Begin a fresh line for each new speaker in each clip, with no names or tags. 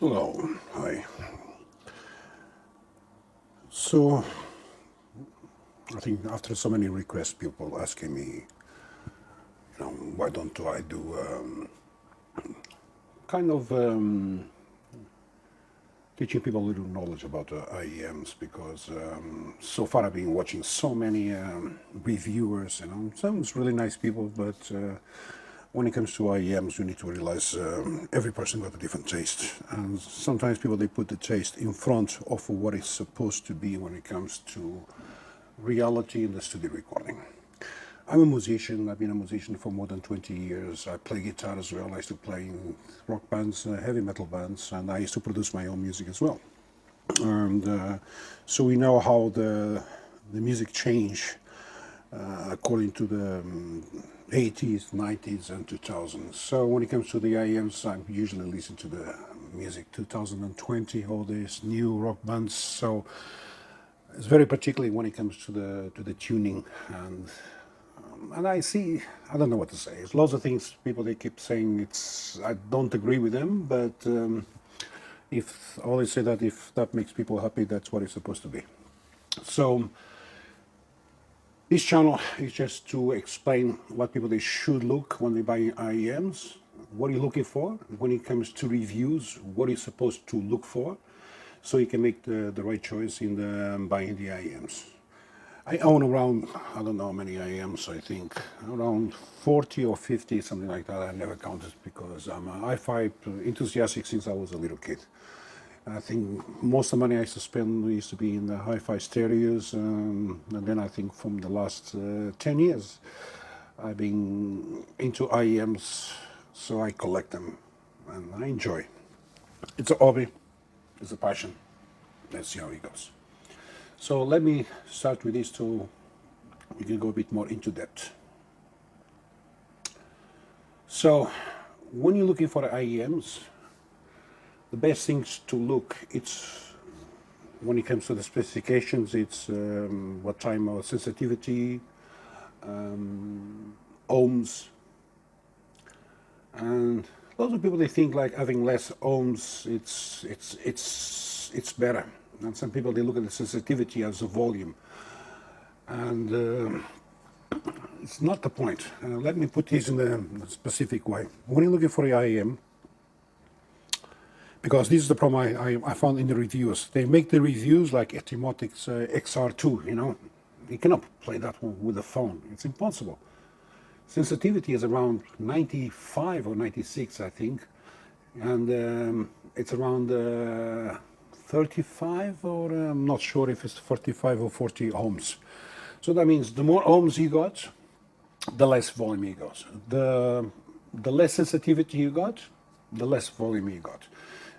Hello, hi. So, I think after so many requests, people asking me, why don't I do kind of teaching people a little knowledge about IEMs because so far I've been watching so many reviewers, some really nice people, but when it comes to IEMs, you need to realize every person got a different taste, and sometimes people they put the taste in front of what it's supposed to be when it comes to reality in the studio recording. I'm a musician. I've been a musician for more than 20 years. I play guitar as well. I used to play in rock bands, heavy metal bands, and I used to produce my own music as well. And so we know how the music changed according to the 80s, 90s, and 2000s. So when it comes to the IEMs, I usually listen to the music 2020, all these new rock bands. So it's very particularly when it comes to the tuning and I don't know what to say. There's lots of things people they keep saying. I don't agree with them, but if I always say that if that makes people happy, that's what it's supposed to be. So this channel is just to explain what people they should look when they buy IEMs. What are you looking for when it comes to reviews? What are you supposed to look for, so you can make the right choice in buying the IEMs. I own around, I don't know how many IEMs, I think, around 40 or 50, something like that. I never counted because I'm a hi-fi enthusiastic since I was a little kid. I think most of the money I used to spend used to be in the hi-fi stereos, and then I think from the last 10 years, I've been into IEMs, so I collect them, and I enjoy. It's a hobby, it's a passion. Let's see how it goes. So let me start with this so we can go a bit more into depth. So when you're looking for IEMs, the best things to look, it's when it comes to the specifications, it's what time of sensitivity, ohms, and lots of people they think like having less ohms, it's better. And some people they look at the sensitivity as a volume, and it's not the point. Let me put this in a specific way. When you're looking for the IEM, because this is the problem I found in the reviews. They make the reviews like Etymotix XR2, You cannot play that one with a phone. It's impossible. Sensitivity is around 95 or 96, I think. And it's around 35, or I'm not sure if it's 45 or 40 ohms. So that means the more ohms you got, the less volume you got. The less sensitivity you got, the less volume you got.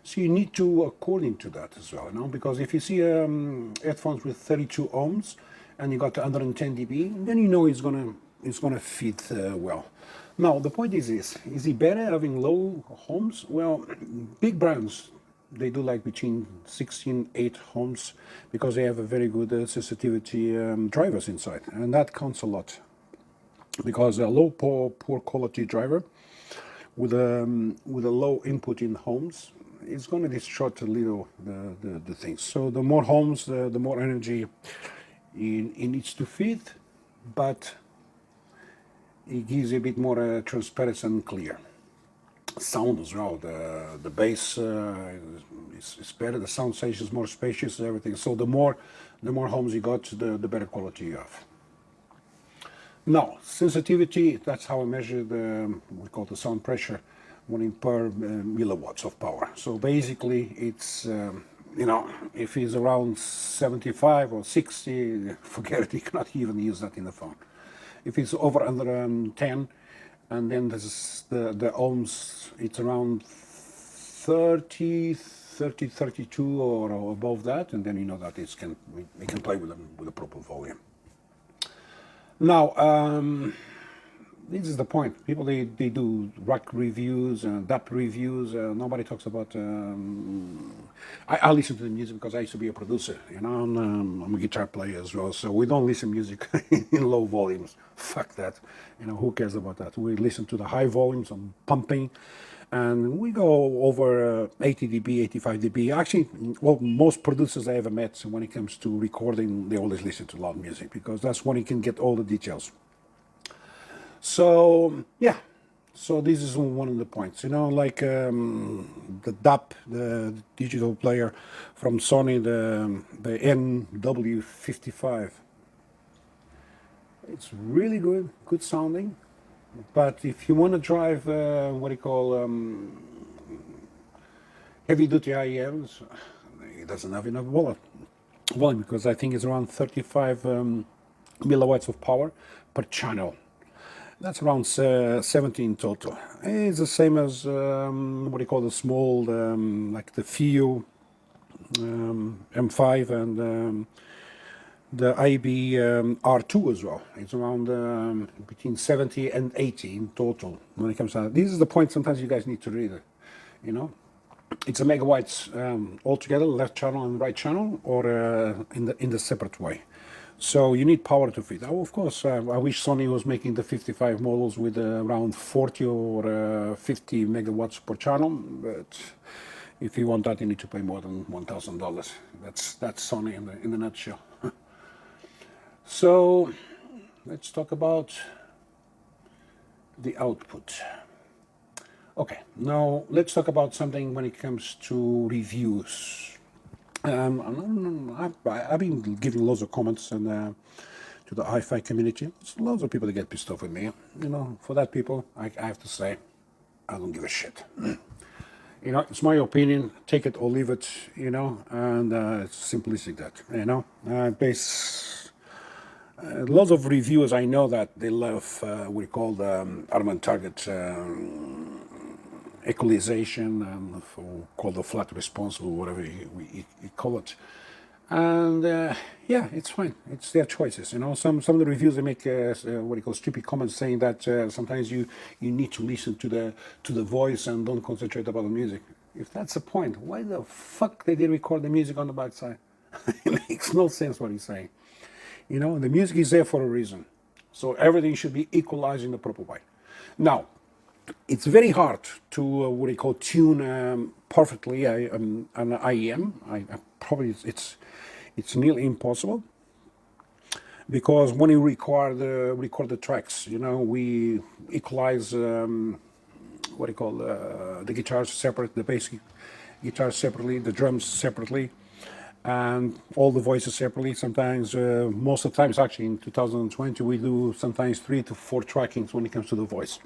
So you need to according to that as well, because if you see headphones with 32 ohms and you got 110 dB, then you know it's gonna fit well. Now the point is this: is it better having low ohms? Well, big brands they do like between 16, 8 ohms because they have a very good sensitivity drivers inside, and that counts a lot. Because a low poor quality driver with a low input in ohms, it's going to distort a little the things. So the more ohms, the more energy it needs to feed, but it gives a bit more transparency and clear sound as well. The bass is better. The sound stage is more spacious. Everything. So the more ohms you got, the better quality you have. Now, sensitivity, that's how I measure we call the sound pressure, 1 per milliwatts of power. So basically, it's, if it's around 75 or 60, forget it, you cannot even use that in the phone. If it's over under 10, and then there's the ohms, it's around 30, 32 or above that, and then you know that we can play with them with a proper volume. Now, this is the point. People they do rock reviews and DAP reviews. Nobody talks about. I listen to the music because I used to be a producer. I'm a guitar player as well. So we don't listen music in low volumes. Fuck that. Who cares about that? We listen to the high volumes and pumping. and we go over 80 dB, 85 dB. Actually, well, most producers I ever met, when it comes to recording, they always listen to loud music because that's when you can get all the details. So yeah, so this is one of the points. Like the DAP, the digital player from Sony, the NW55. It's really good sounding. But if you want to drive what do you call heavy duty IEMs, it doesn't have enough volume because I think it's around 35 milliwatts of power per channel. That's around 17 total. It's the same as what do you call the small, like the FIU M5 and the IB R2 as well. It's around between 70 and 80 in total when it comes to that. This is the point sometimes you guys need to read it. It's a megawatts altogether, left channel and right channel, or in the separate way. So you need power to fit. Oh, of course, I wish Sony was making the 55 models with around 40 or 50 megawatts per channel, but if you want that, you need to pay more than $1,000. That's Sony in the nutshell. So let's talk about the output. Okay, now let's talk about something when it comes to reviews. I've been giving loads of comments to the hi-fi community. There's loads of people that get pissed off with me. For that people, I have to say, I don't give a shit. It's my opinion. Take it or leave it. And it's simplistic that. Lots of reviewers I know that they love what we call the Armand target equalization and call the flat response or whatever you call it. And yeah, it's fine. It's their choices. Some of the reviews they make what you call stupid comments saying that sometimes you need to listen to the voice and don't concentrate about the music. If that's the point, why the fuck did they record the music on the backside? It makes no sense what he's saying. The music is there for a reason. So everything should be equalized in the proper way. Now, it's very hard to what you call tune perfectly an IEM. Probably it's nearly impossible because when you record the tracks, we equalize what do you call the guitars separate, the bass guitars separately, the drums separately, and all the voices separately. Sometimes, most of the times, actually, in 2020, we do sometimes 3 to 4 trackings when it comes to the voice,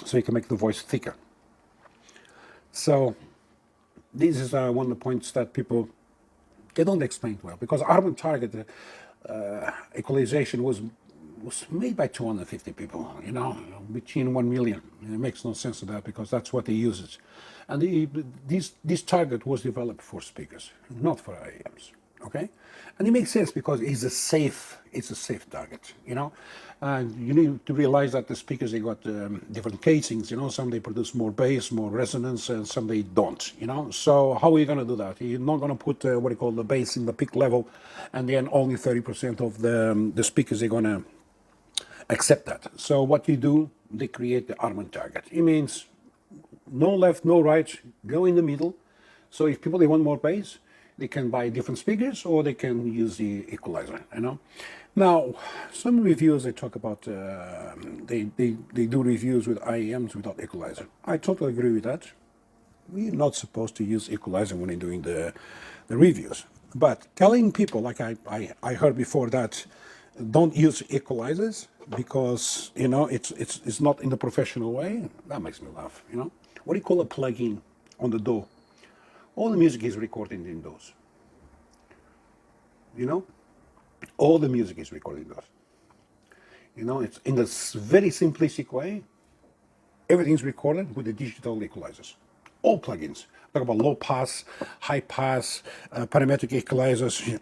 so you can make the voice thicker. So this is one of the points that people they don't explain well, because Armand target equalization was made by 250 people, between 1 million. It makes no sense to that because that's what they use it. And this target was developed for speakers, not for IEMs. Okay, and it makes sense because it's a safe target. And you need to realize that the speakers they got different casings. Some they produce more bass, more resonance, and some they don't. So how are you going to do that? You're not going to put what you call the bass in the peak level, and then only 30% of the speakers are going to accept that. So what you do, they create the Armand target. It means no left, no right, go in the middle. So if people they want more bass, they can buy different speakers or they can use the equalizer. Now, some reviewers they talk about they do reviews with IEMs without equalizer. I totally agree with that. We're not supposed to use equalizer when you're doing the reviews. But telling people, like I heard before, that don't use equalizers because it's not in the professional way, that makes me laugh. What do you call a plugin on the DAW? All the music is recorded in those. All the music is recorded in those. It's in this very simplistic way. Everything's recorded with the digital equalizers. All plugins. Talk about low pass, high pass, parametric equalizers.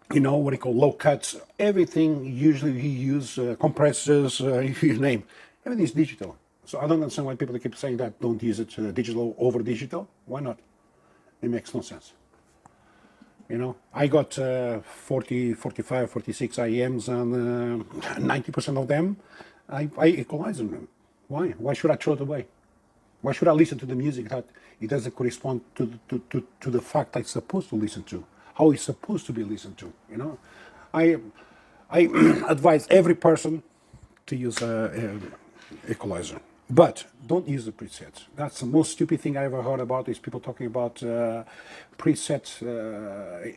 What do you call low cuts. Everything usually you use compressors. You name. Everything's digital. So I don't understand why people keep saying that don't use it digital over digital. Why not? It makes no sense. I got 40, 45, 46 IEMs, and 90% of them, I equalize them. Why? Why should I throw it away? Why should I listen to the music that it doesn't correspond to the fact I'm supposed to listen to, how it's supposed to be listened to? You know, I I advise every person to use a equalizer, but don't use the presets. That's the most stupid thing I ever heard about. Is people talking about preset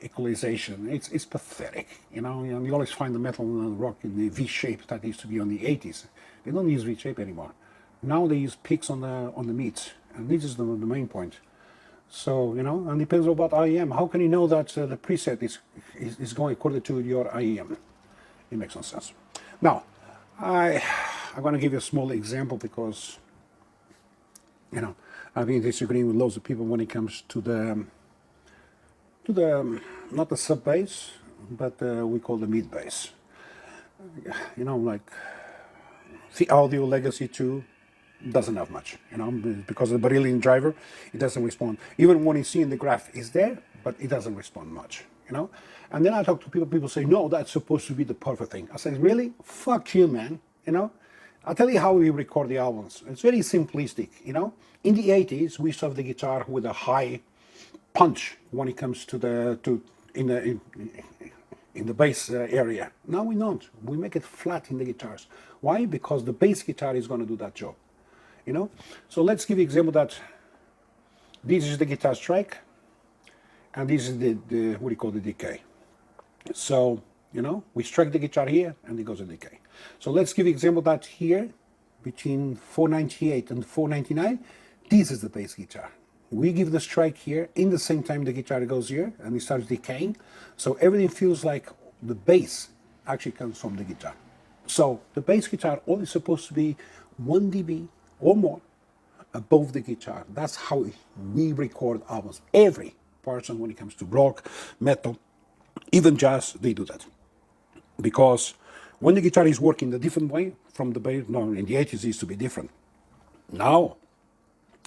equalization. It's pathetic, you know. And you always find the metal and the rock in the V shape that used to be on the 80s. They don't use V shape anymore. Now they use peaks on the meats, and this is the main point. So, you know, and depends on what IEM. How can you know that the preset is going according to your IEM? It makes no sense. Now, I'm going to give you a small example because, you know, I've been disagreeing with loads of people when it comes to the not the sub bass, but we call the mid bass. You know, like the audio Legacy 2 doesn't have much, you know, because of the Brilliant driver, it doesn't respond. Even when you see in the graph, it's there, but it doesn't respond much, you know. And then I talk to people say, no, that's supposed to be the perfect thing. I say, really? Fuck you, man, you know. I'll tell you how we record the albums. It's very simplistic, you know. In the 80s, we used to have the guitar with a high punch when it comes to in the bass area. Now we don't. We make it flat in the guitars. Why? Because the bass guitar is going to do that job. You know, so let's give you an example that this is the guitar strike, and this is the what do you call the decay. So, you know, we strike the guitar here, and it goes to decay. So let's give you an example that here, between 498 and 499, this is the bass guitar. We give the strike here, in the same time the guitar goes here, and it starts decaying. So everything feels like the bass actually comes from the guitar. So the bass guitar only supposed to be 1 dB or more above the guitar. That's how we record albums. Every person, when it comes to rock, metal, even jazz, they do that. Because when the guitar is working a different way from the bass, no, in the 80s it used to be different. Now,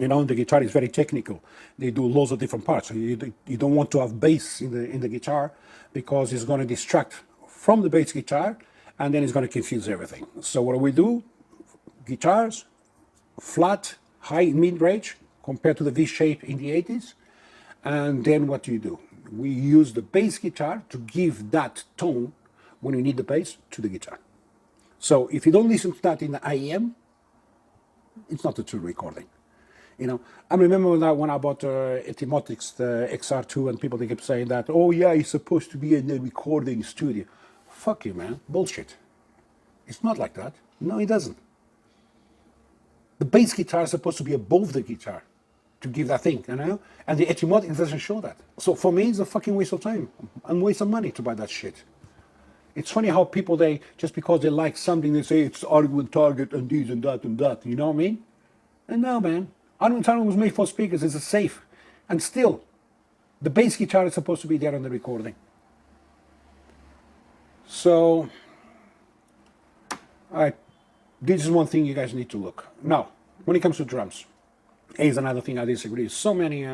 you know, the guitar is very technical. They do lots of different parts. You don't want to have bass in the guitar because it's going to distract from the bass guitar, and then it's going to confuse everything. So what do we do? Guitars, flat, high, mid-range, compared to the V shape in the 80s. And then what do? We use the bass guitar to give that tone when you need the bass to the guitar. So if you don't listen to that in the IEM, it's not a true recording. You know, I remember that when I bought Etymotics, the XR2, and people they kept saying that, oh yeah, it's supposed to be in the recording studio. Fuck you, man. Bullshit. It's not like that. No, it doesn't. The bass guitar is supposed to be above the guitar to give that thing, you know? And the Etymotics doesn't show that. So for me, it's a fucking waste of time and waste of money to buy that shit. It's funny how people, they, just because they like something, they say it's argument target and this and that, you know what I mean? And no, man. Argument target was made for speakers, it's a safe. And still, the bass guitar is supposed to be there on the recording. So, this is one thing you guys need to look. Now, when it comes to drums, here's another thing I disagree. So many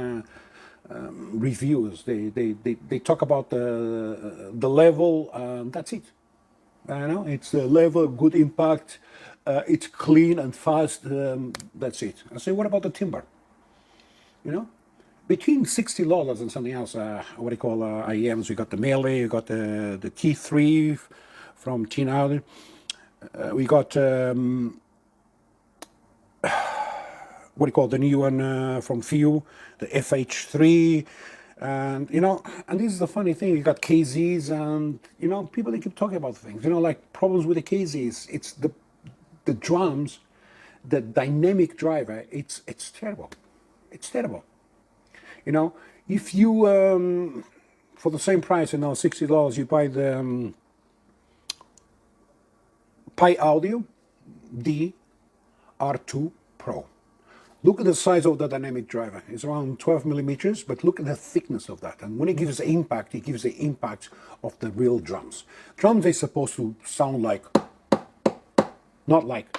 reviews, they talk about the level, that's it. You know, it's the level, good impact, it's clean and fast, that's it. I say, what about the timbre? You know, between $60 and something else, what do you call IEMs, we got the Melee, we got the T3 from Tina, we got what do you call the new one from Few, the FH3, and you know, and this is the funny thing. You got KZs, and you know, people they keep talking about things. You know, like problems with the KZs. It's the drums, the dynamic driver. It's terrible. It's terrible. You know, if you for the same price, you know, $60, you buy the Pi Audio DR2 Pro. Look at the size of the dynamic driver. It's around 12 millimeters, but look at the thickness of that. And when it gives the impact, it gives the impact of the real drums. Drums are supposed to sound like, not like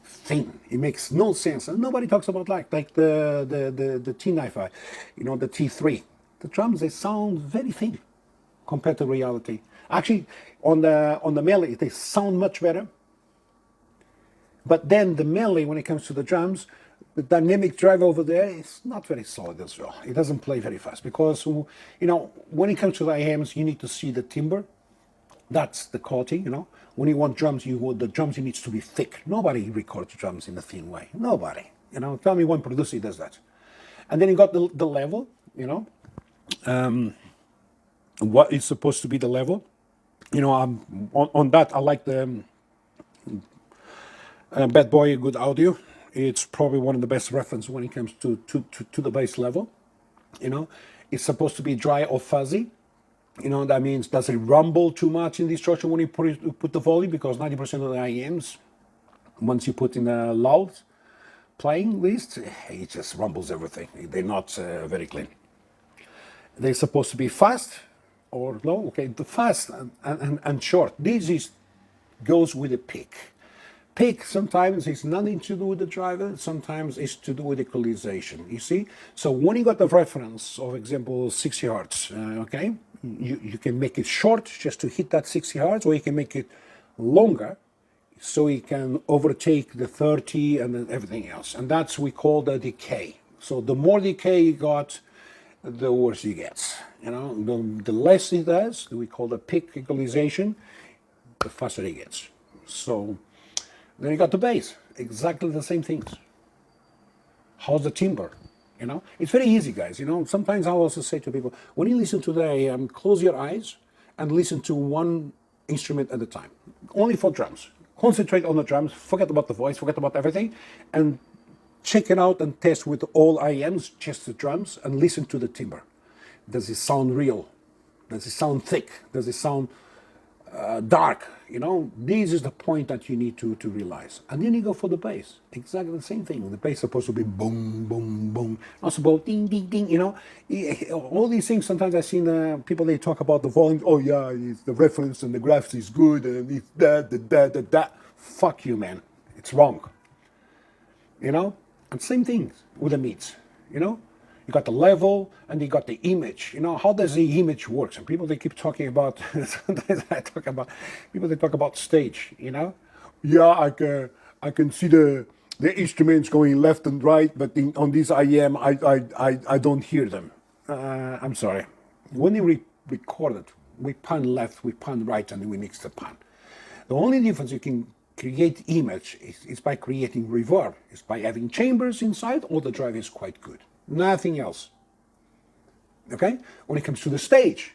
thin. It makes no sense. And nobody talks about like the T95, you know, the T3. The drums, they sound very thin compared to reality. Actually, on the Melee, they sound much better But then the melee, when it comes to the drums, the dynamic drive over there is not very solid as well. It doesn't play very fast because, when it comes to the IEMs, you need to see the timbre. That's the quality, When you want drums, the drums needs to be thick. Nobody records drums in a thin way. Nobody. Tell me one producer who does that. And then you got the level, what is supposed to be the level. On that, I like the Bad Boy Good Audio. It's probably one of the best reference when it comes to the bass level. It's supposed to be dry or fuzzy. That means does it rumble too much in distortion when you put the volume? Because 90% of the IEMs, once you put in a loud playing list, it just rumbles everything. They're not very clean. They're supposed to be fast or low. Okay, the fast and short. This goes with the pick. Pick sometimes is nothing to do with the driver, sometimes it's to do with equalization, you see? So when you got the reference of example 60 hertz, okay, you can make it short just to hit that 60 hertz, or you can make it longer so you can overtake the 30 and then everything else. And that's we call the decay. So the more decay you got, the worse it gets. The less it does, we call the pick equalization, the faster it gets. So then you got the bass, exactly the same things. How's the timbre? It's very easy, guys. Sometimes I also say to people, when you listen to the IEM, close your eyes and listen to one instrument at a time, only for drums. Concentrate on the drums, forget about the voice, forget about everything, and check it out and test with all IEMs, just the drums, and listen to the timbre. Does it sound real? Does it sound thick? Does it sound dark? This is the point that you need to realize. And then you go for the bass. Exactly the same thing. The bass is supposed to be boom, boom, boom. Not supposed ding, ding, ding, All these things, sometimes I've seen people, they talk about the volume. Oh, yeah, it's the reference and the graphics is good, and it's that. Fuck you, man. It's wrong. And same things with the mids, You got the level and you got the image. How does the image work? And people, they keep talking about, sometimes people, they talk about stage, Yeah, I can see the instruments going left and right, but on this IEM, I don't hear them. I'm sorry. When you record it, we pan left, we pan right, and we mix the pan. The only difference you can create image is by creating reverb. It's by having chambers inside, or the drive is quite good. Nothing else. Okay? When it comes to the stage,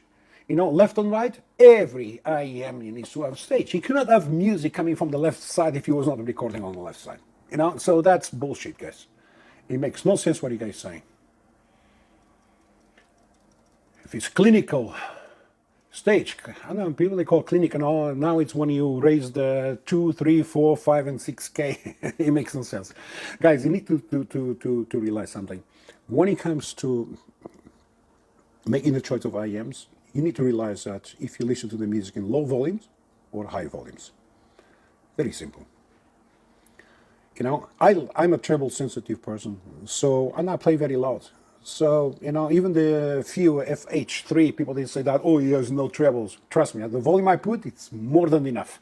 left and right, every IEM needs to have stage. You cannot have music coming from the left side if you was not recording on the left side. So that's bullshit, guys. It makes no sense what you guys saying. If it's clinical stage, I know people, they call clinic and all. Now it's when you raise the 2, 3, 4, 5, and 6K. It makes no sense. Guys, you need to realize something. When it comes to making the choice of IEMs, you need to realize that if you listen to the music in low volumes or high volumes, very simple. I'm a treble sensitive person, and I play very loud. So, even the few FH3 people, they say that, oh, he has no trebles. Trust me, the volume I put, it's more than enough.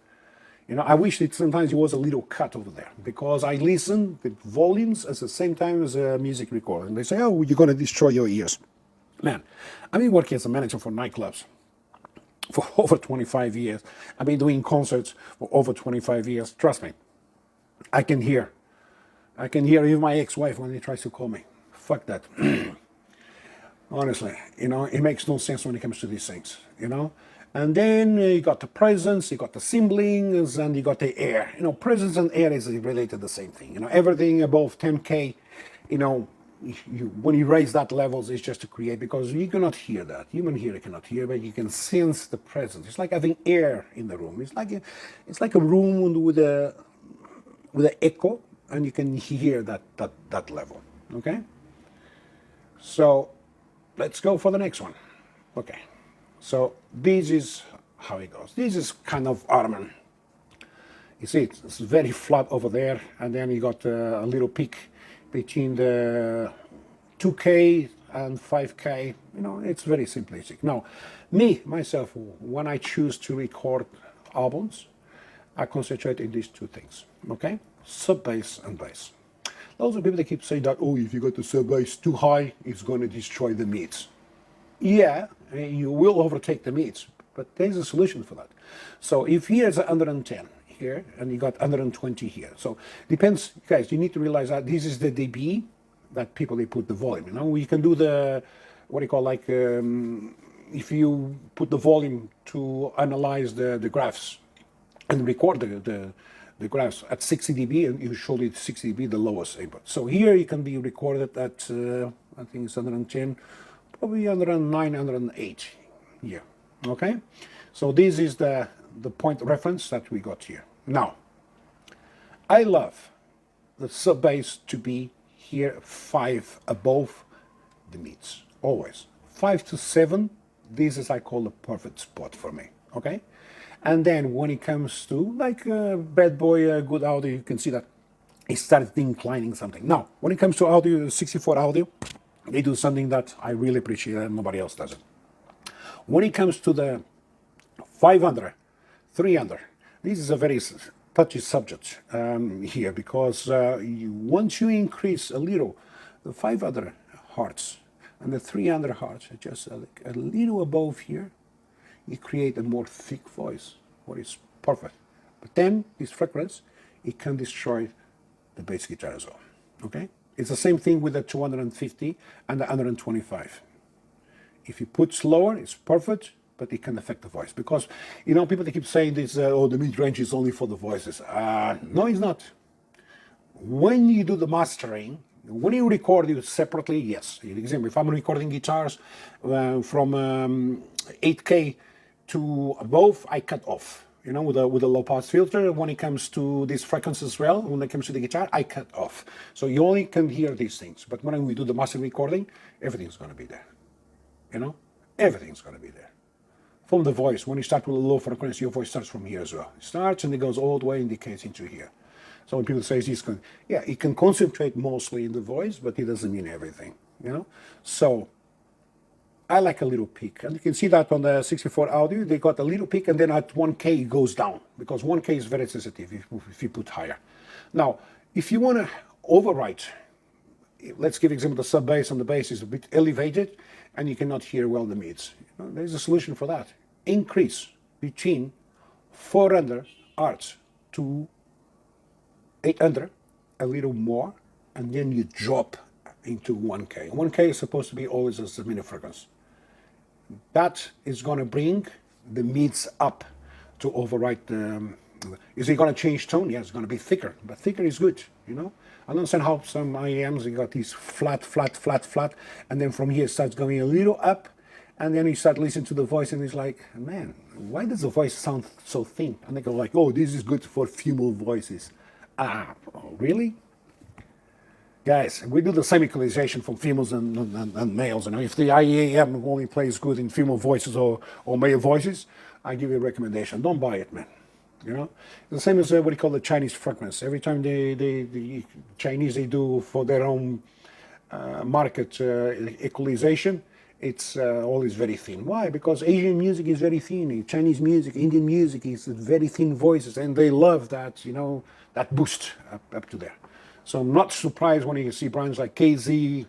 I wish that sometimes it was a little cut over there, because I listen with volumes at the same time as a music recording. They say, oh, you're going to destroy your ears. Man, I've been working as a manager for nightclubs for over 25 years. I've been doing concerts for over 25 years. Trust me, I can hear. Even my ex-wife when he tries to call me. Fuck that. Honestly, it makes no sense when it comes to these things, And then you got the presence, you got the cymbals, and you got the air. Presence and air is related to the same thing. Everything above 10K, when you raise that levels, it's just to create, because you cannot hear that. Human hearer cannot hear, but you can sense the presence. It's like having air in the room. It's like a room with an echo, and you can hear that level. Okay. So let's go for the next one. Okay. So this is how it goes. This is kind of Arman. You see, it's very flat over there, and then you got a little peak between the 2K and 5K. It's very simplistic. Now, myself, when I choose to record albums, I concentrate in these two things, okay? Sub bass and bass. Those are people that keep saying that, oh, if you got the sub bass too high, it's going to destroy the mids. Yeah, you will overtake the mids, but there's a solution for that. So if here's 110 here, and you got 120 here, so depends, guys. You need to realize that this is the dB that people they put the volume. You know, you can do the what do you call like if you put the volume to analyze the graphs and record the graphs at 60 dB, and usually 60 dB the lowest input. So here you can be recorded at I think it's 110, probably 109, 108 here. Okay, so this is the point reference that we got here. Now, I love the sub bass to be here 5 above the mids, always 5 to 7. This is I call the perfect spot for me. Okay, and then when it comes to like bad boy good audio, you can see that it starts declining something. Now, when it comes to audio, 64 audio, they do something that I really appreciate and nobody else does it. When it comes to the 500, 300, this is a very touchy subject here because once you increase a little the 500 hertz and the 300 hertz, just a little above here, you create a more thick voice, what is perfect. But then this frequency, it can destroy the bass guitar as well. Okay, it's the same thing with the 250 and the 125. If you put slower, it's perfect, but it can affect the voice. Because, you know, people they keep saying this, oh, the mid-range is only for the voices. No, it's not. When you do the mastering, when you record it separately, yes. For example, if I'm recording guitars from 8K to above, I cut off. You know, with a low pass filter. When it comes to this frequency as well, when it comes to the guitar, I cut off. So you only can hear these things. But when we do the master recording, everything's going to be there. You know, everything's going to be there. From the voice, when you start with a low frequency, your voice starts from here as well. It starts and it goes all the way and decays into here. So when people say he's going, yeah, it can concentrate mostly in the voice, but it doesn't mean everything. You know, so I like a little peak, and you can see that on the 64 audio, they got a little peak, and then at 1K it goes down because 1K is very sensitive if you put higher. Now, if you want to overwrite, let's give example the sub bass and the bass is a bit elevated, and you cannot hear well the mids. You know, there's a solution for that. Increase between 400 hertz to 800, a little more, and then you drop into 1K. 1K is supposed to be always as a minute frequency. That is going to bring the mids up to overwrite the. Is it going to change tone? Yes, it's going to be thicker, but thicker is good, you know. I don't understand how some IEMs, you got these flat, flat, flat, flat, and then from here it starts going a little up, and then you start listening to the voice, and it's like, man, why does the voice sound so thin? And they go like, oh, this is good for female voices. Really? Guys, we do the same equalization from females and males. You know, if the IEM only plays good in female voices or male voices, I give you a recommendation. Don't buy it, man. You know, the same as what you call the Chinese frequency. Every time the Chinese they do for their own market equalization, it's always very thin. Why? Because Asian music is very thin. Chinese music, Indian music is very thin voices, and they love that. You know, that boost up to there. So I'm not surprised when you see brands like KZ,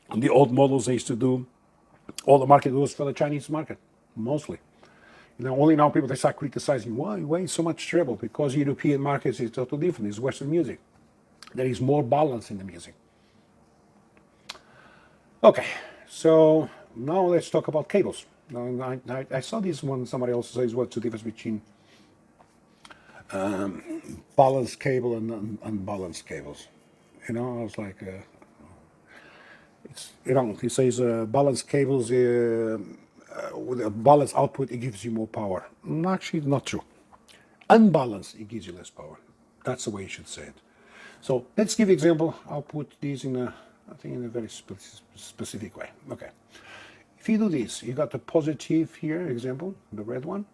and the old models they used to do. All the market was for the Chinese market, mostly. You know, only now people they start criticizing why so much trouble, because European markets is totally different. It's Western music. There is more balance in the music. Okay, so now let's talk about cables. Now, I saw this one. Somebody else says what's the difference between balanced cable and unbalanced cables. You know, I was like, it's, you know, he says balanced cables with a balanced output, it gives you more power. Actually, not true. Unbalanced, it gives you less power. That's the way you should say it. So let's give example. I'll put these in a, I think in a very specific way. Okay. If you do this, you got the positive here, example, the red one,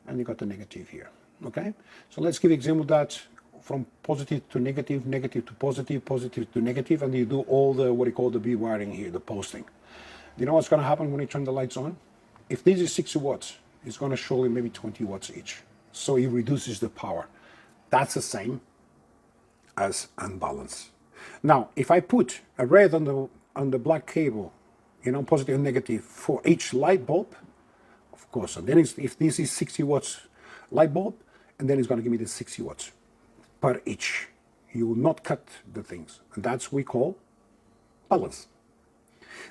and you got the negative here. Okay. So let's give example that from positive to negative, negative to positive, positive to negative, and you do all the what you call the B wiring here, the posting. You know what's going to happen when you turn the lights on? If this is 60 watts, it's going to show you maybe 20 watts each. so it reduces the power. That's the same as unbalance. Now, if I put a red on the black cable, positive and negative for each light bulb, of course, and then if this is 60 watts light bulb, and then it's going to give me the 60 watts per each. You will not cut the things, and that's what we call balance.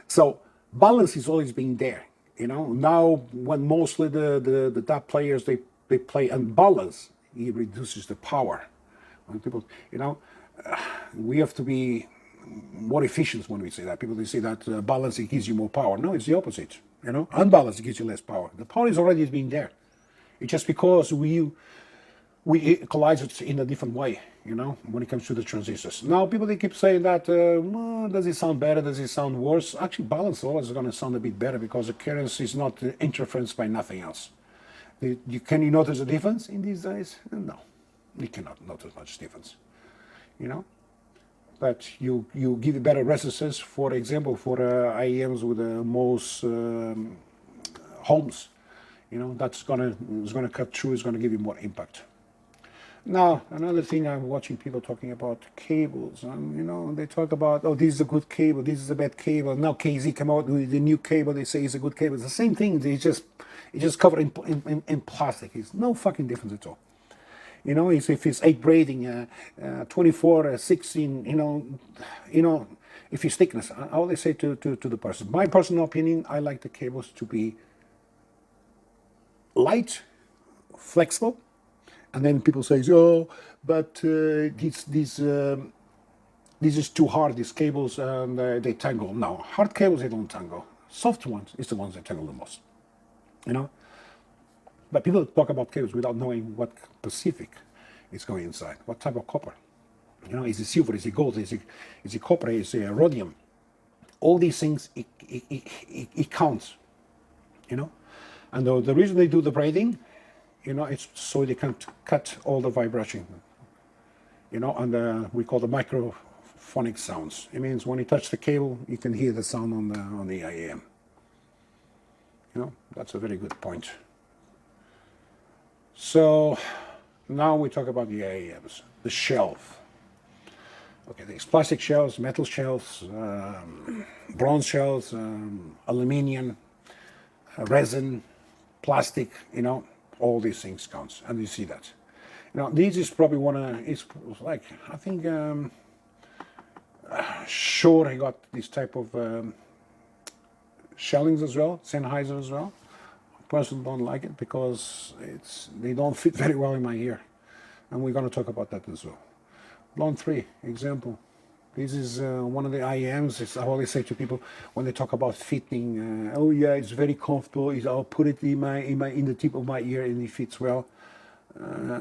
So balance is always been there. Now when mostly the top players they play unbalance, it reduces the power. When people, we have to be more efficient when we say that. People they say that balance it gives you more power. No, it's the opposite. Unbalance gives you less power. The power is already been there. It's just because we equalize it in a different way, when it comes to the transistors. Now, people, they keep saying that, does it sound better? Does it sound worse? Actually, balance always going to sound a bit better because the current is not interference by nothing else. Can you notice a difference in these days? No, you cannot notice much difference, But you give it better resistance, for example, for IEMs with the most homes, that's gonna cut through, is gonna give you more impact. Now, another thing, I'm watching people talking about cables. They talk about, oh, this is a good cable, this is a bad cable. Now KZ come out with the new cable, they say it's a good cable. It's the same thing, it's just covered in plastic. It's no fucking difference at all. If it's 8 braiding, 24, 16, if it's thickness. I always say to the person, my personal opinion, I like the cables to be light, flexible. And then people say, oh, but this is too hard, these cables, and they tangle. No, hard cables, they don't tangle. Soft ones is the ones that tangle the most, But people talk about cables without knowing what specific is going inside, what type of copper. Is it silver, is it gold, is it copper, is it rhodium? All these things, it counts, And the reason they do the braiding, it's so they can cut all the vibration, and we call the microphonic sounds. It means when you touch the cable, you can hear the sound on the IEM. That's a very good point. So now we talk about the IEMs, the shelf. Okay, there's plastic shelves, metal shelves, bronze shelves, aluminium, resin, plastic, all these things counts, and you see that. This is probably it's like, I think, Shure, I got this type of shellings as well, Sennheiser as well. I personally don't like it because they don't fit very well in my ear, and we're going to talk about that as well. Blonde 3, example. This is one of the IEMs. I always say to people when they talk about fitting, oh yeah, it's very comfortable. I'll put it in the tip of my ear and it fits well.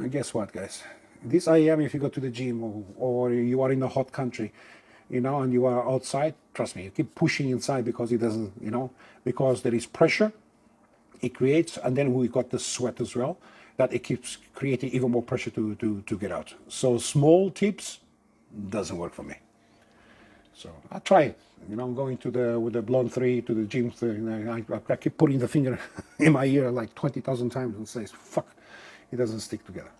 Guess what, guys? This IEM, if you go to the gym or you are in a hot country, and you are outside, trust me, you keep pushing inside because it doesn't, because there is pressure it creates, and then we got the sweat as well, that it keeps creating even more pressure to get out. So small tips doesn't work for me. So I try it, going with the Blonde 3 to the gym. I keep putting the finger in my ear like 20,000 times and says, fuck, it doesn't stick together.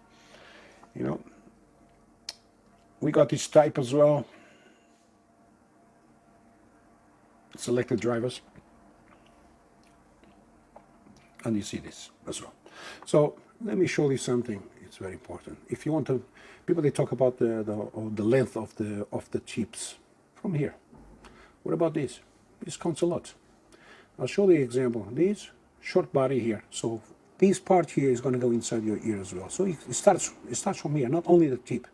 We got this type as well. Selected drivers. And you see this as well. So let me show you something. It's very important. If you want to, people, they talk about the length of the chips from here. What about this? This counts a lot. I'll show the example. This short body here. So this part here is going to go inside your ear as well. So it starts from here, not only the tip.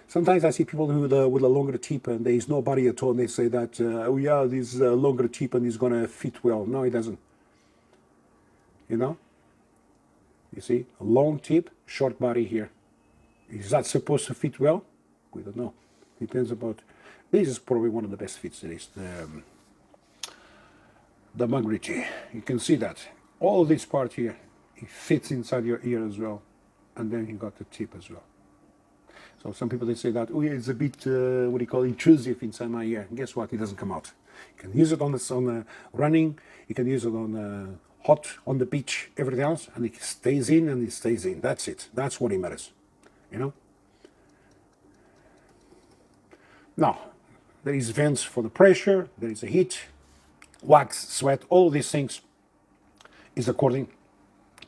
Sometimes I see people with a longer tip and there is no body at all, and they say that, oh yeah, this longer tip and it's going to fit well. No, it doesn't. You see, a long tip, short body here. Is that supposed to fit well? We don't know. Depends about. This is probably one of the best fits. There is the Magrity. You can see that all this part here, it fits inside your ear as well, and then you got the tip as well. So some people they say that, oh yeah, it's a bit what do you call intrusive inside my ear. And guess what? It doesn't come out. You can use it on running. You can use it on hot on the beach, everything else, and it stays in and it stays in. That's it. That's what it matters, you know. Now, there is vents for the pressure, there is a heat, wax, sweat, all these things is according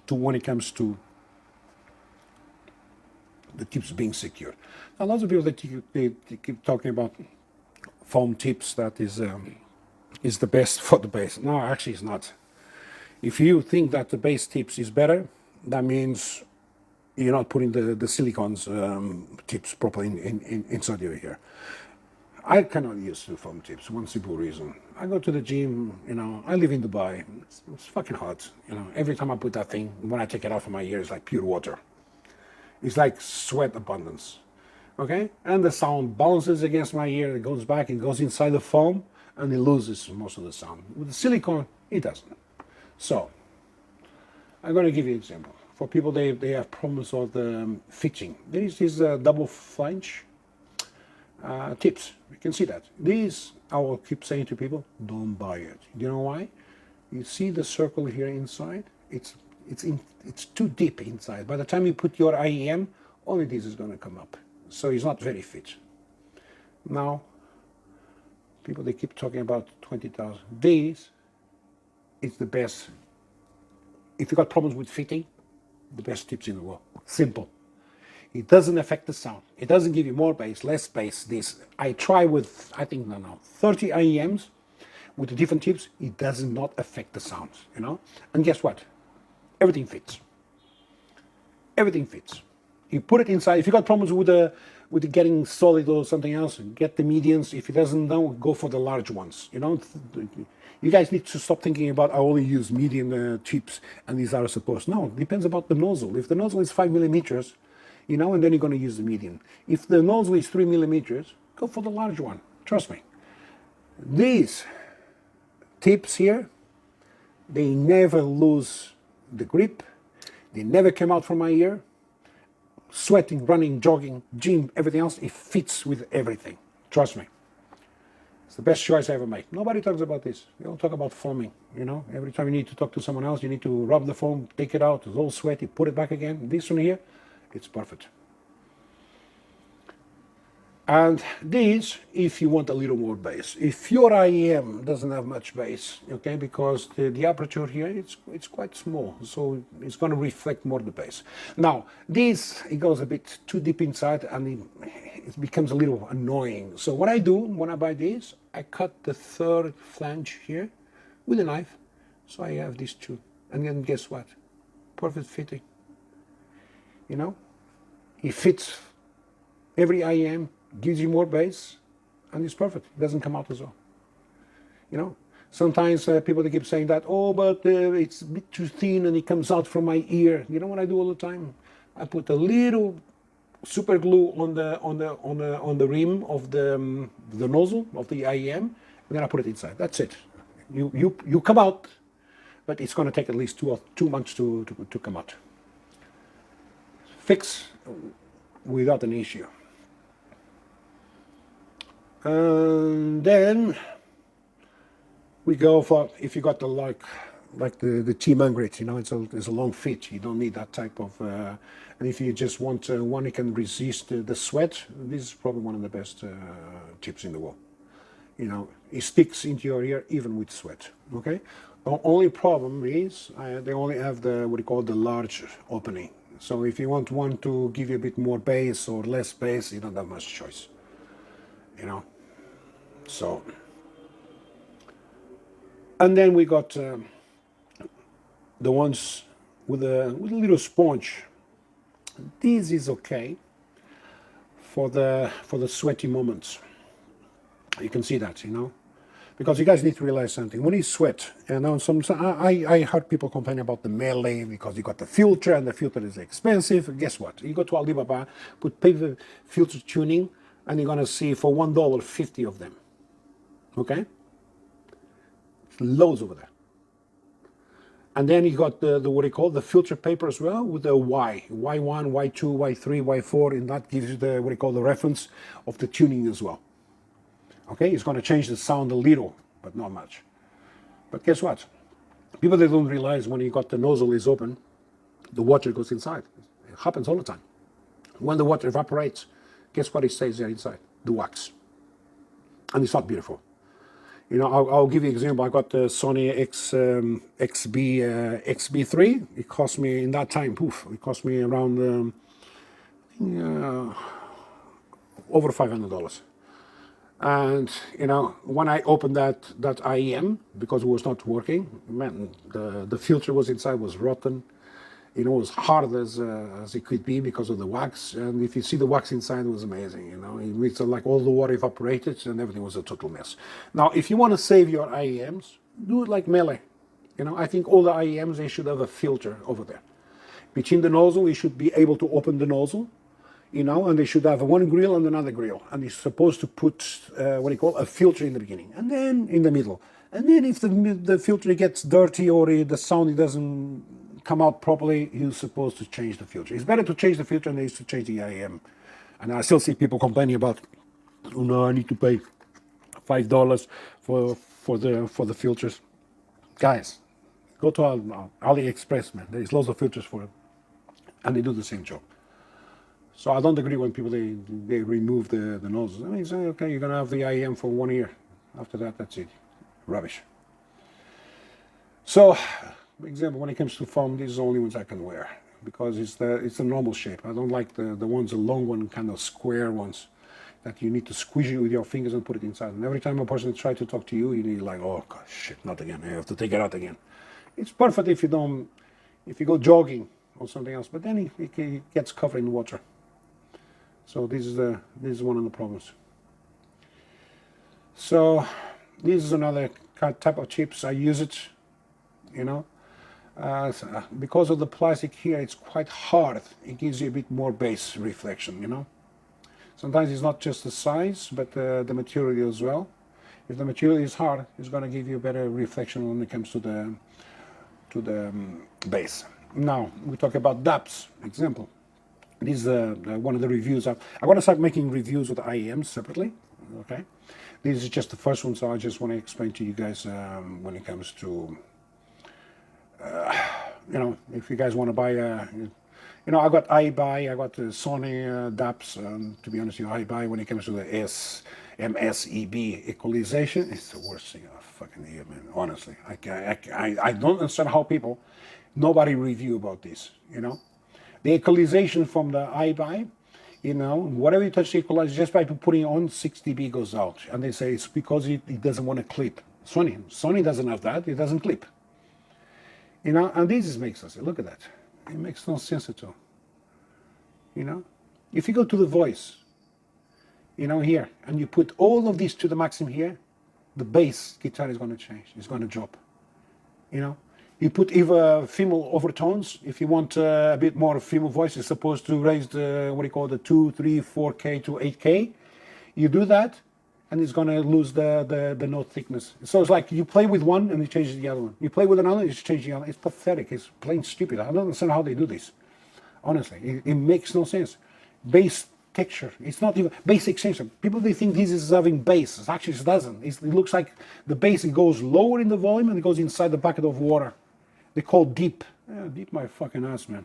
to when it comes to the tips being secured. Now, lots of people they keep talking about foam tips that is the best for the base. No, actually, it's not. If you think that the base tips is better, that means you're not putting the silicones tips properly inside your hair. I cannot use the foam tips. One simple reason: I go to the gym. You know, I live in Dubai. It's fucking hot. You know, every time I put that thing, when I take it off of my ear, it's like pure water. It's like sweat abundance. Okay, and the sound bounces against my ear. It goes back. It goes inside the foam, and it loses most of the sound. With the silicone, it doesn't. So, I'm going to give you an example. For people, they have problems with the fitting. There is this double flange tips. You can see that. These, I will keep saying to people, don't buy it. You know why? You see the circle here inside? It's too deep inside. By the time you put your IEM, only this is going to come up. So it's not very fit. Now, people, they keep talking about 20,000. This is the best. If you got problems with fitting, the best tips in the world. Simple. It doesn't affect the sound. It doesn't give you more bass, less bass. This I try with, I think, no, 30 IEMs with the different tips. It does not affect the sounds, you know. And guess what? Everything fits. Everything fits. You put it inside. If you got problems with the getting solid or something else, get the medians. If it doesn't know, go for the large ones. You know, you guys need to stop thinking about I only use medium tips and these are supposed. No, it depends about the nozzle. If the nozzle is 5 millimeters, you know, and then you're going to use the median. If the nozzle is 3 millimeters, go for the large one. Trust me. These tips here, they never lose the grip. They never come out from my ear. Sweating, running, jogging, gym, everything else, it fits with everything. Trust me. It's the best choice I ever made. Nobody talks about this. We don't talk about foaming, you know. Every time you need to talk to someone else, you need to rub the foam, take it out, it's all sweaty, put it back again. This one here, it's perfect. And this, if you want a little more bass. If your IEM doesn't have much bass, okay, because the aperture here, it's quite small, so it's going to reflect more the bass. Now, this, it goes a bit too deep inside, and it becomes a little annoying. So what I do when I buy this, I cut the third flange here with a knife, so I have these two. And then guess what? Perfect fitting. You know, it fits every IEM. Gives you more bass, and it's perfect. It doesn't come out as well. You know, sometimes people they keep saying that, oh, but it's a bit too thin and it comes out from my ear. You know what I do all the time? I put a little super glue on the rim of the nozzle of the IEM, and then I put it inside. That's it. You come out, but it's going to take at least 2 months to come out. Fix without an issue. And then we go for, if you got the like the T-man grit, you know, it's a long fit. You don't need that type of. And if you just want one that can resist the sweat, this is probably one of the best tips in the world. You know, it sticks into your ear even with sweat. Okay. The only problem is they only have the what you call the large opening. So if you want one to give you a bit more bass or less bass, you don't have much choice. You know. So, and then we got the ones with a little sponge. This is okay for the sweaty moments. You can see that, you know, because you guys need to realize something. When you sweat, and now I heard people complain about the melee because you got the filter and the filter is expensive. Guess what? You go to Alibaba, put paper filter tuning, and you're gonna see for $1 50 of them. Okay, loads over there. And then you got the what do you call the filter paper as well with the Y1, Y2, Y3, Y4, and that gives you the what do you call the reference of the tuning as well. Okay, it's going to change the sound a little, but not much. But guess what? People, they don't realize when you got the nozzle is open, the water goes inside. It happens all the time. When the water evaporates, guess what it stays there inside? The wax. And it's not beautiful. You know, I'll give you an example. I got the Sony XB3. It cost me, in that time, it cost me around over $500. And, you know, when I opened that IEM, because it was not working, man, the filter was inside, was rotten. You know, as hard as it could be because of the wax. And if you see the wax inside, it was amazing. You know, it's like all the water evaporated and everything was a total mess. Now, if you want to save your IEMs, do it like Melee. You know, I think all the IEMs, they should have a filter over there. Between the nozzle, you should be able to open the nozzle, you know, and they should have one grill and another grill. And you're supposed to put, a filter in the beginning and then in the middle. And then if the filter gets dirty or the sound doesn't come out properly, you're supposed to change the filter. It's better to change the filter than it is to change the IEM. And I still see people complaining about, oh no, I need to pay $5 for the filters. Guys, go to AliExpress, man. There's lots of filters for it, and they do the same job. So I don't agree when people they remove the nozzles. I mean, say, okay, you're gonna have the IEM for 1 year. After that, that's it. Rubbish. So, for example, when it comes to foam, these are the only ones I can wear because it's the normal shape. I don't like the ones, the long one, kind of square ones that you need to squeeze it with your fingers and put it inside. And every time a person tries to talk to you, you need like, oh gosh, shit, not again. I have to take it out again. It's perfect if you go jogging or something else, but then it gets covered in water. So this is one of the problems. So this is another type of chips. I use it, you know. Because of the plastic here, it's quite hard. It gives you a bit more base reflection, you know. Sometimes it's not just the size, but the material as well. If the material is hard, it's going to give you a better reflection when it comes to the base. Now we talk about DAPs. Example. This is one of the reviews. I'm going to start making reviews with IEMs separately. Okay. This is just the first one, so I just want to explain to you guys when it comes to. You know, if you guys want to buy, you know, I got iBuy, I got the Sony DAPs. To be honest with you, iBuy when it comes to the MSEB equalization, it's the worst thing I fucking hear, man. Honestly, I don't understand how nobody review about this. You know, the equalization from the iBuy, you know, whatever you touch the equalizer, just by putting it on, 6 dB goes out, and they say it's because it doesn't want to clip. Sony doesn't have that; it doesn't clip. You know, and this just makes us look at that. It makes no sense at all. You know, if you go to the voice, you know, here, and you put all of these to the maximum here, the bass guitar is going to change. It's going to drop. You know, you put either female overtones. If you want a bit more female voice, it's supposed to raise the 2, 3, 4K to 8K. You do that, and it's going to lose the note thickness. So it's like you play with one and it changes the other one. You play with another, it's changing the other. It's pathetic. It's plain stupid. I don't understand how they do this. Honestly, it makes no sense. Bass texture. It's not even bass extension. People, they think this is having bass. It actually doesn't. It looks like the bass, it goes lower in the volume and it goes inside the bucket of water. They call deep. Yeah, deep my fucking ass, man.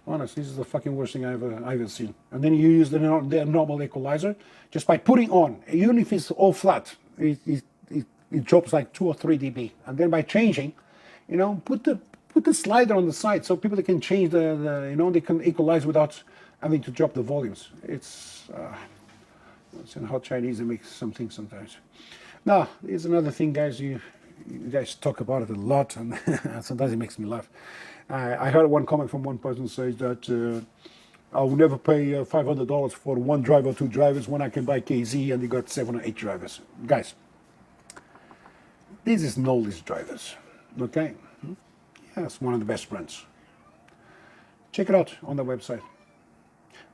Honestly, this is the fucking worst thing I've ever seen. And then you use the normal equalizer just by putting on, even if it's all flat, it drops like 2 or 3 dB. And then by changing, you know, put the slider on the side so people can change you know, they can equalize without having to drop the volumes. It's how Chinese they make some things sometimes. Now, here's another thing, guys. You guys talk about it a lot, and sometimes it makes me laugh. I heard one comment from one person says that I will never pay $500 for one driver or 2 drivers when I can buy KZ and they got 7 or 8 drivers. Guys, this is Knowledge drivers, okay? Yes, one of the best brands. Check it out on the website.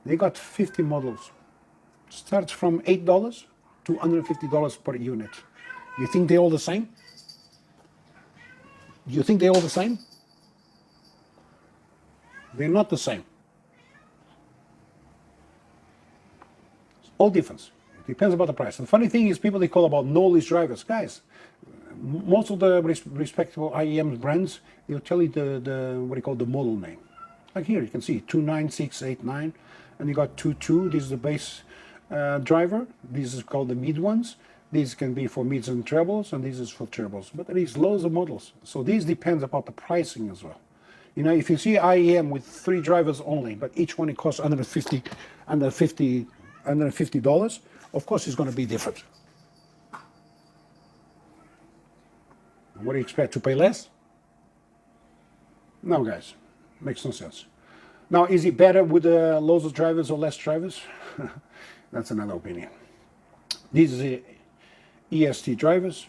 They got 50 models. Starts from $8 to $150 per unit. You think they're all the same? You think they're all the same? They're not the same. It's all different. It depends about the price. The funny thing is people, they call about knowledge drivers. Guys, most of the respectable IEM brands, they'll tell you the what do you call the model name. Like here, you can see 29689, and you got 22. This is the bass driver. This is called the mid ones. These can be for mids and trebles, and this is for trebles. But there is loads of models. So this depends about the pricing as well. You know, if you see IEM with 3 drivers only, but each one it costs $150, of course it's going to be different. What do you expect, to pay less? No, guys, makes no sense. Now, is it better with loads of drivers or less drivers? That's another opinion. These are the EST drivers.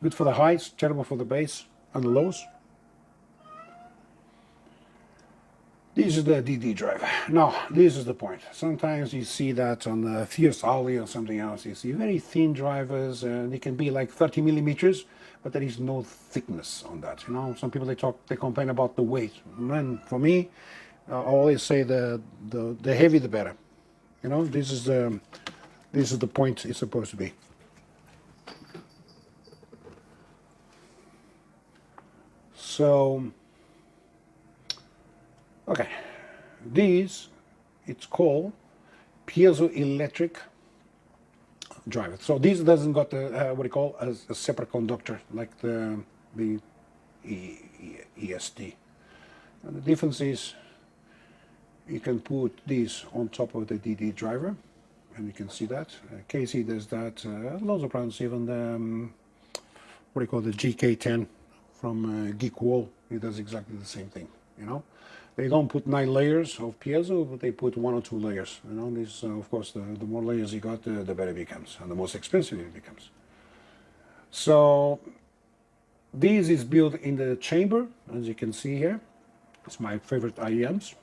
Good for the highs, terrible for the bass and the lows. This is the DD driver. Now, this is the point. Sometimes you see that on the Fierce Ollie or something else. You see very thin drivers, and they can be like 30 millimeters, but there is no thickness on that. You know, some people they complain about the weight. And for me, I always say the heavy the better. You know, this is the point it's supposed to be. So. Okay, these, it's called piezoelectric driver. So this doesn't got what you call a separate conductor like the EST. And the difference is you can put this on top of the DD driver, and you can see that. Casey does that. Loads of brands, even the what do you call the GK10 from Geek Wall. He does exactly the same thing. You know. They don't put 9 layers of piezo, but they put 1 or 2 layers. You know, this, of course, the more layers you got, the better it becomes, and the most expensive it becomes. So this is built in the chamber, as you can see here. It's my favorite IEMs.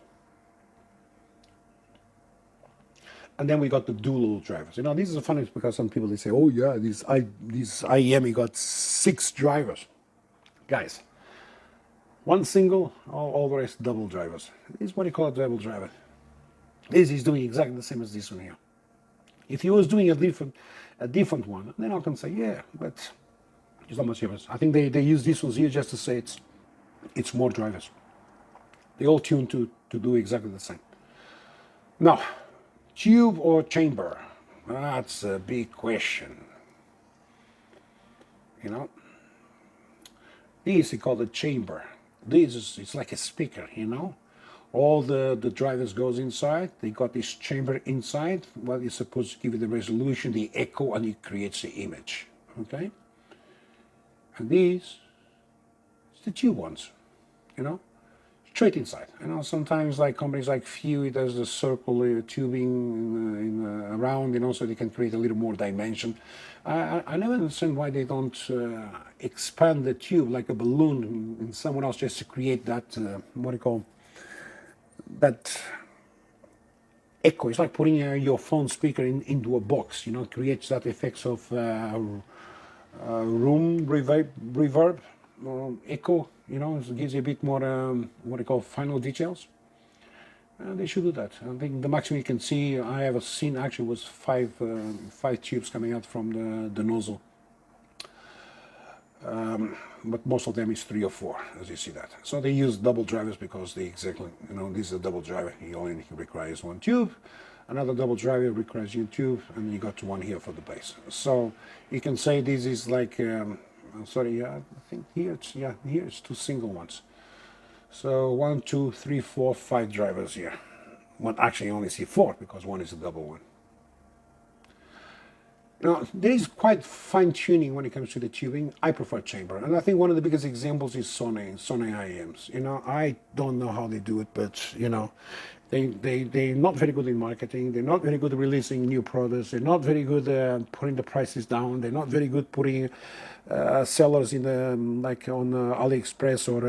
And then we got the dual drivers. You know, this is funny because some people they say, "Oh yeah, this IEM you got 6 drivers." Guys. 1 single, all the rest double drivers. This is what you call a double driver. This is doing exactly the same as this one here. If he was doing a different one, then I can say, yeah, but it's not much difference. I think they use this ones here just to say it's more drivers. They all tuned to do exactly the same. Now, tube or chamber? That's a big question. You know, this is called a chamber. This is, it's like a speaker, you know. All the drivers goes inside. They got this chamber inside. Well, it's supposed to give you the resolution, the echo, and it creates the image. Okay. And these, it's the tube ones, you know, straight inside. You know, sometimes like companies like Few, it does the circle tubing around, you know, so they can create a little more dimension. I never understand why they don't expand the tube like a balloon in someone else just to create that, what do you call, that echo. It's like putting your phone speaker into a box, you know, it creates that effects of room reverb, echo, you know, it gives you a bit more, what do you call, final details. They should do that. I think the maximum you can see, I ever seen actually was 5 tubes coming out from the nozzle. But most of them is 3 or 4, as you see that. So they use double drivers because they exactly, you know, this is a double driver. He only requires 1 tube. Another double driver requires 1 tube, and you got 1 here for the bass. So you can say this is like, sorry, I think here it's 2 single ones. So 1, 2, 3, 4, 5 drivers here. Well, actually, you only see 4 because 1 is a double one. Now, there is quite fine tuning when it comes to the tubing. I prefer chamber, and I think one of the biggest examples is Sony IEMs. You know, I don't know how they do it, but you know, they're not very good in marketing. They're not very good at releasing new products. They're not very good at putting the prices down. They're not very good putting sellers in the, like on AliExpress or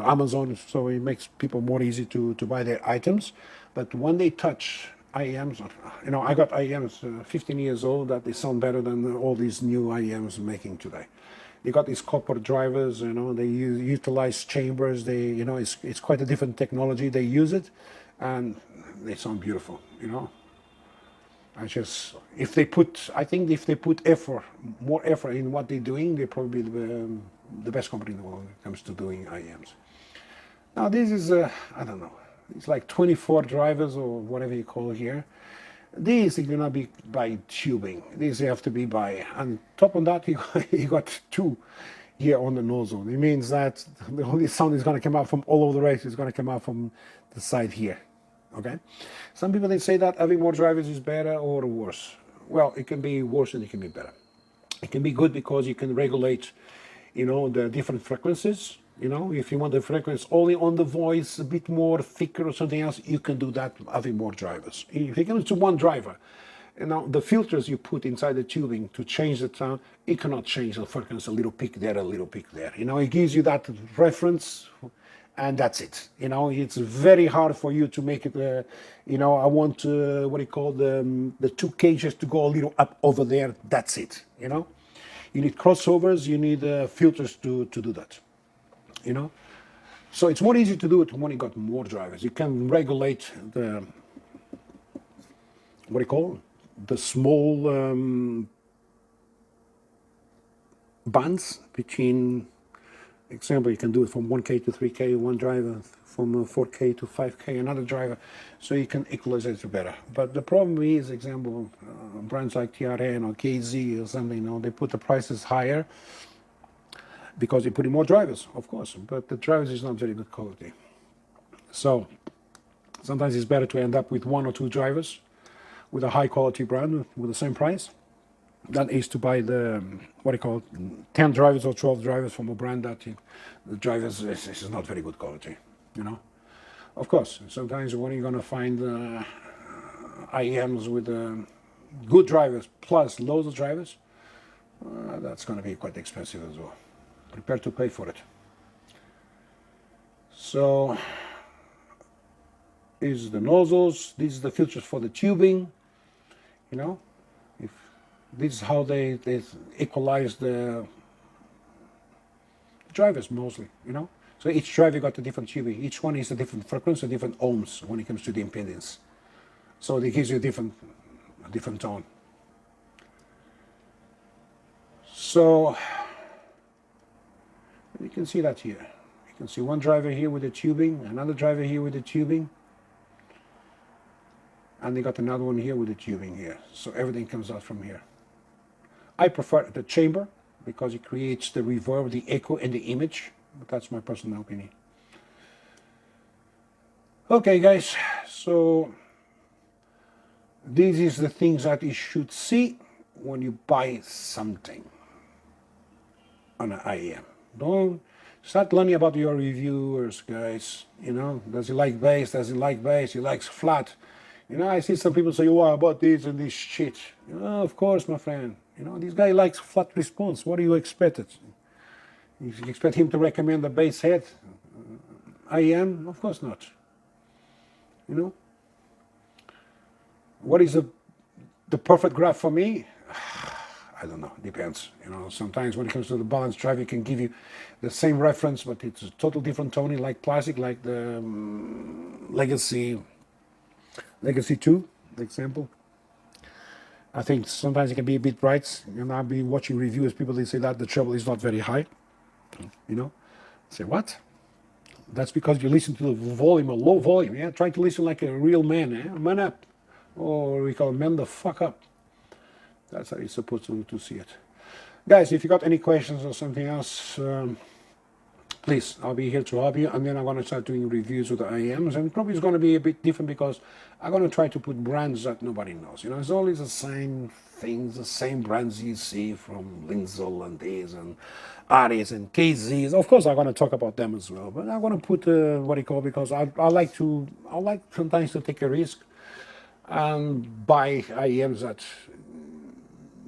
Amazon, so it makes people more easy to buy their items. But when they touch IEMs, you know, I got IEMs 15 years old that they sound better than all these new IEMs making today. They got these copper drivers, you know, they utilize chambers. They, you know, it's quite a different technology. They use it, and they sound beautiful, you know. I think if they put more effort in what they're doing, they're probably the best company in the world when it comes to doing IEMs. Now this is, I don't know, it's like 24 drivers or whatever you call here. These are gonna be by tubing. These have to be by, on top of that, you got two here on the nozzle. It means that the only sound is gonna come out from all over the race is gonna come out from the side here. Okay, some people they say that having more drivers is better or worse. Well, it can be worse and it can be better. It can be good because you can regulate, the different frequencies. If you want the frequency only on the voice a bit more thicker or something else, you can do that having more drivers. If you can to one driver, the filters you put inside the tubing to change the sound, it cannot change the frequency, a little peak there, a little peak there. It gives you that reference, and that's it. It's very hard for you to make it. I want what do you call the two cages to go a little up over there. That's it. You need crossovers. You need filters to do that. So it's more easy to do it when you got more drivers. You can regulate the what do you call the small bands between. Example, you can do it from 1K to 3K, one driver, from 4K to 5K, another driver, so you can equalize it better. But the problem is, example, brands like TRN or KZ or something, they put the prices higher because they're putting more drivers, of course, but the drivers is not very good quality. So sometimes it's better to end up with one or two drivers with a high quality brand with the same price. That is to buy the, 10 drivers or 12 drivers from a brand that the drivers is not very good quality, Of course, sometimes when you're going to find IEMs with good drivers plus loads of drivers, that's going to be quite expensive as well. Prepare to pay for it. So, these are the nozzles, these are the filters for the tubing, This is how they equalize the drivers mostly, So each driver got a different tubing. Each one is a different frequency, different ohms when it comes to the impedance. So it gives you a different tone. So you can see that here. You can see one driver here with the tubing, another driver here with the tubing, and they got another one here with the tubing here. So everything comes out from here. I prefer the chamber because it creates the reverb, the echo, and the image. But that's my personal opinion. Okay, guys. So these is the things that you should see when you buy something on an IEM. Don't start learning about your reviewers, guys. Does he like bass? Does he like bass? He likes flat. I see some people say, "Oh, I bought this and this shit." Of course, my friend. This guy likes flat response. What do you expect? You expect him to recommend the bass head IEM? Of course not. What is the perfect graph for me? I don't know. Depends. Sometimes when it comes to the balance drive, it can give you the same reference, but it's a total different toning, like classic, like the Legacy 2, the example. I think sometimes it can be a bit bright. I've been watching reviews, people they say that the treble is not very high. Say what? That's because you listen to the volume, a low volume. Yeah, try to listen like a real man. Man up, or we call it man the fuck up. That's how you're supposed to see it, guys. If you got any questions or something else, please, I'll be here to help you. And then I'm going to start doing reviews with the IEMs, and probably it's going to be a bit different because I'm going to try to put brands that nobody knows. It's always the same things, the same brands you see from Linzel and these and Aries and KZs. Of course, I'm going to talk about them as well, but I'm going to put because I like sometimes to take a risk and buy IEMs that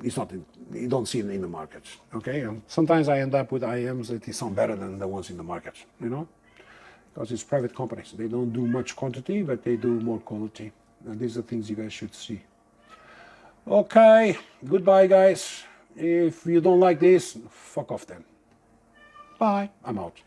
it's not. You don't see it in the market, okay? And sometimes I end up with IEMs that sound better than the ones in the market, because it's private companies. They don't do much quantity, but they do more quality. And these are things you guys should see. Okay, goodbye, guys. If you don't like this, fuck off then. Bye, I'm out.